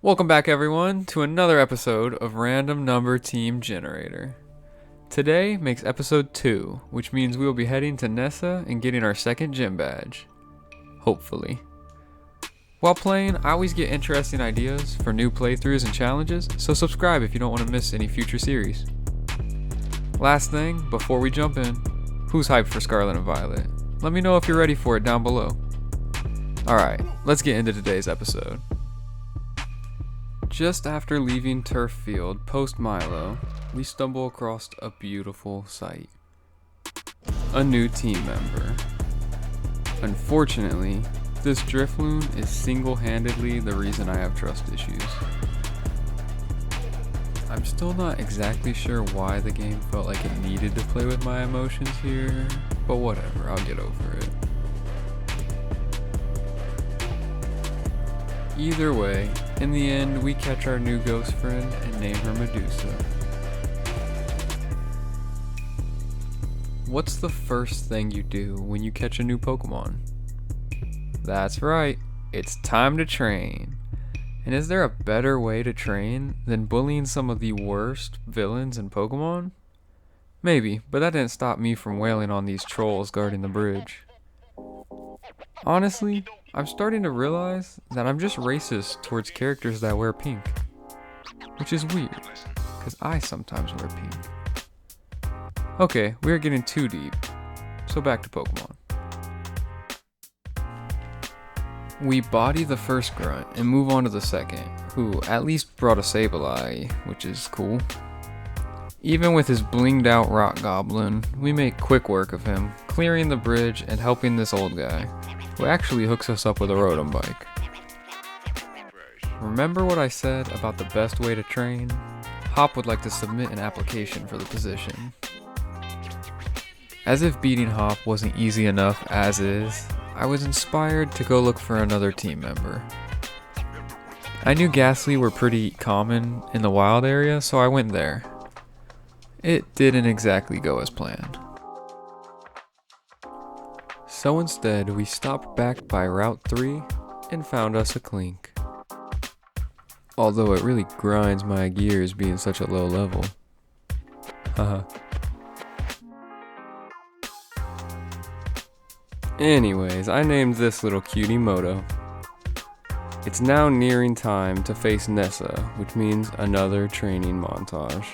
Welcome back everyone to another episode of Random Number Team Generator. Today makes episode 2, which means we will be heading to Nessa and getting our second gym badge. Hopefully. While playing, I always get interesting ideas for new playthroughs and challenges, so subscribe if you don't want to miss any future series. Last thing, before we jump in, who's hyped for Scarlet and Violet? Let me know if you're ready for it down below. Alright, let's get into today's episode. Just after leaving Turf Field post Milo, we stumble across a beautiful sight. A new team member. Unfortunately, this Drifloon is single-handedly the reason I have trust issues. I'm still not exactly sure why the game felt like it needed to play with my emotions here, but whatever, I'll get over it. Either way, in the end, we catch our new ghost friend and name her Medusa. What's the first thing you do when you catch a new Pokemon? That's right, it's time to train. And is there a better way to train than bullying some of the worst villains in Pokemon? Maybe, but that didn't stop me from wailing on these trolls guarding the bridge. Honestly, I'm starting to realize that I'm just racist towards characters that wear pink. Which is weird, because I sometimes wear pink. Okay, we are getting too deep, so back to Pokemon. We body the first grunt and move on to the second, who at least brought a Sableye, which is cool. Even with his blinged out rock goblin, we make quick work of him, clearing the bridge and helping this old guy, who actually hooks us up with a Rotom bike. Remember what I said about the best way to train? Hop would like to submit an application for the position. As if beating Hop wasn't easy enough as is, I was inspired to go look for another team member. I knew Ghastly were pretty common in the wild area, so I went there. It didn't exactly go as planned. So instead, we stopped back by Route 3 and found us a Clink. Although it really grinds my gears being such a low level. Haha. Anyways, I named this little cutie Moto. It's now nearing time to face Nessa, which means another training montage.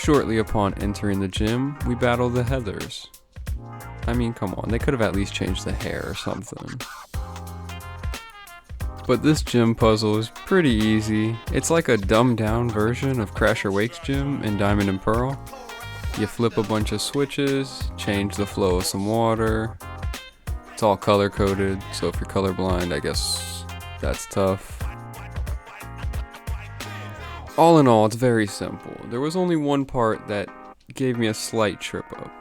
Shortly upon entering the gym, we battle the Heathers. I mean, come on, they could have at least changed the hair or something. But this gym puzzle is pretty easy. It's like a dumbed down version of Crasher Wake's gym in Diamond and Pearl. You flip a bunch of switches, change the flow of some water. It's all color coded, so if you're colorblind, I guess that's tough. All in all, it's very simple. There was only one part that gave me a slight trip up.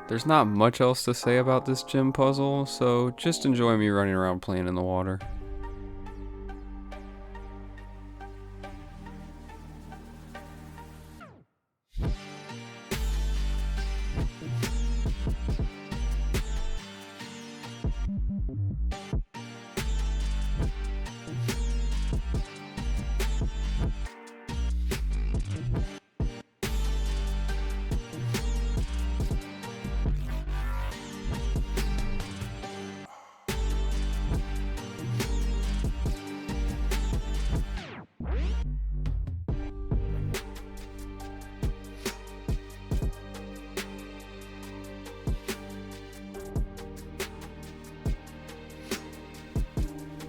There's not much else to say about this gym puzzle, so just enjoy me running around playing in the water.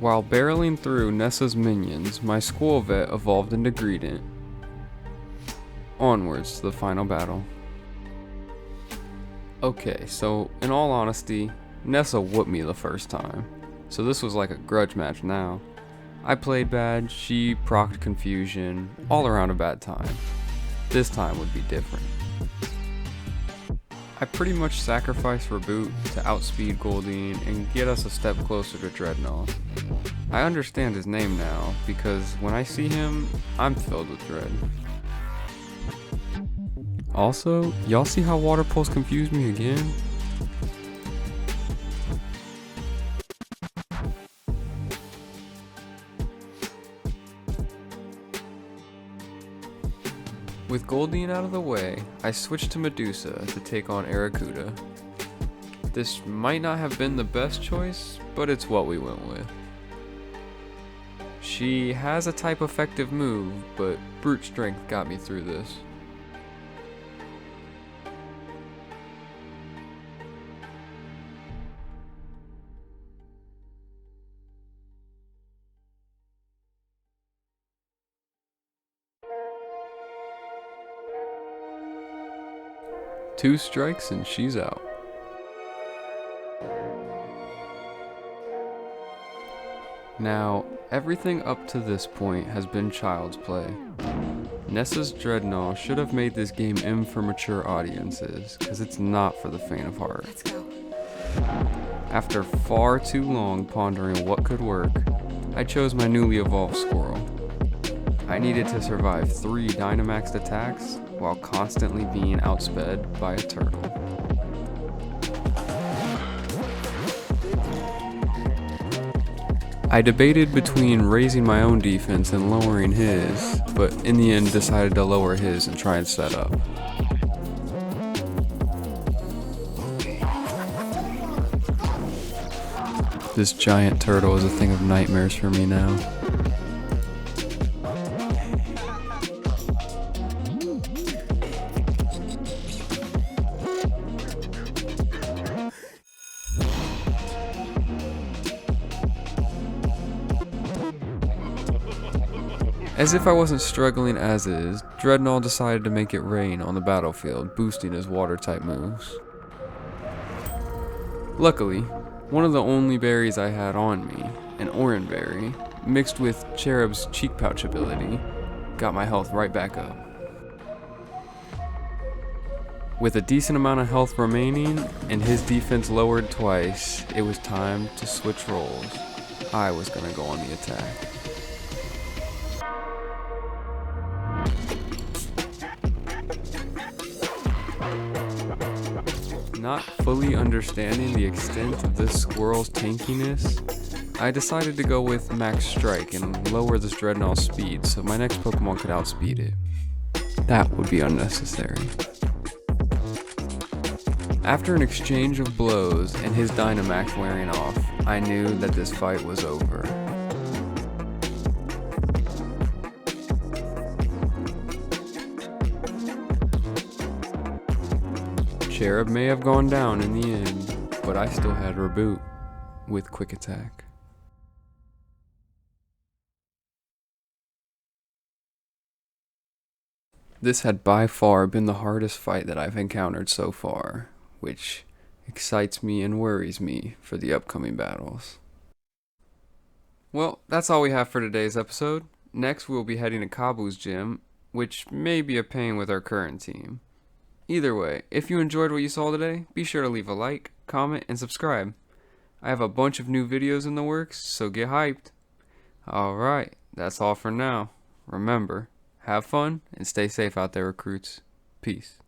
While barreling through Nessa's minions, my school vet evolved into Greedent. Onwards to the final battle. Okay, so in all honesty, Nessa whooped me the first time, so this was like a grudge match now. I played bad, she procced confusion, all around a bad time. This time would be different. I pretty much sacrificed Reboot to outspeed Goldeen and get us a step closer to Dreadnought. I understand his name now, because when I see him, I'm filled with dread. Also, y'all see how Water Pulse confused me again? With Goldine out of the way, I switched to Medusa to take on Aracuda. This might not have been the best choice, but it's what we went with. She has a type effective move, but brute strength got me through this. Two strikes and she's out. Now, everything up to this point has been child's play. Nessa's Dreadnought should have made this game M for mature audiences, because it's not for the faint of heart. Let's go. After far too long pondering what could work, I chose my newly evolved squirrel. I needed to survive 3 Dynamaxed attacks while constantly being outsped by a turtle. I debated between raising my own defense and lowering his, but in the end decided to lower his and try and set up. This giant turtle is a thing of nightmares for me now. As if I wasn't struggling as is, Dreadnought decided to make it rain on the battlefield, boosting his water-type moves. Luckily, one of the only berries I had on me, an orange berry, mixed with Cherub's cheek pouch ability, got my health right back up. With a decent amount of health remaining, and his defense lowered twice, it was time to switch roles. I was gonna go on the attack. Not fully understanding the extent of this squirrel's tankiness, I decided to go with Max Strike and lower this Dreadnought's speed so my next Pokemon could outspeed it. That would be unnecessary. After an exchange of blows and his Dynamax wearing off, I knew that this fight was over. Cherub may have gone down in the end, but I still had Reboot with Quick Attack. This had by far been the hardest fight that I've encountered so far, which excites me and worries me for the upcoming battles. Well, that's all we have for today's episode. Next we'll be heading to Kabu's gym, which may be a pain with our current team. Either way, if you enjoyed what you saw today, be sure to leave a like, comment, and subscribe. I have a bunch of new videos in the works, so get hyped. Alright, that's all for now. Remember, have fun and stay safe out there, recruits. Peace.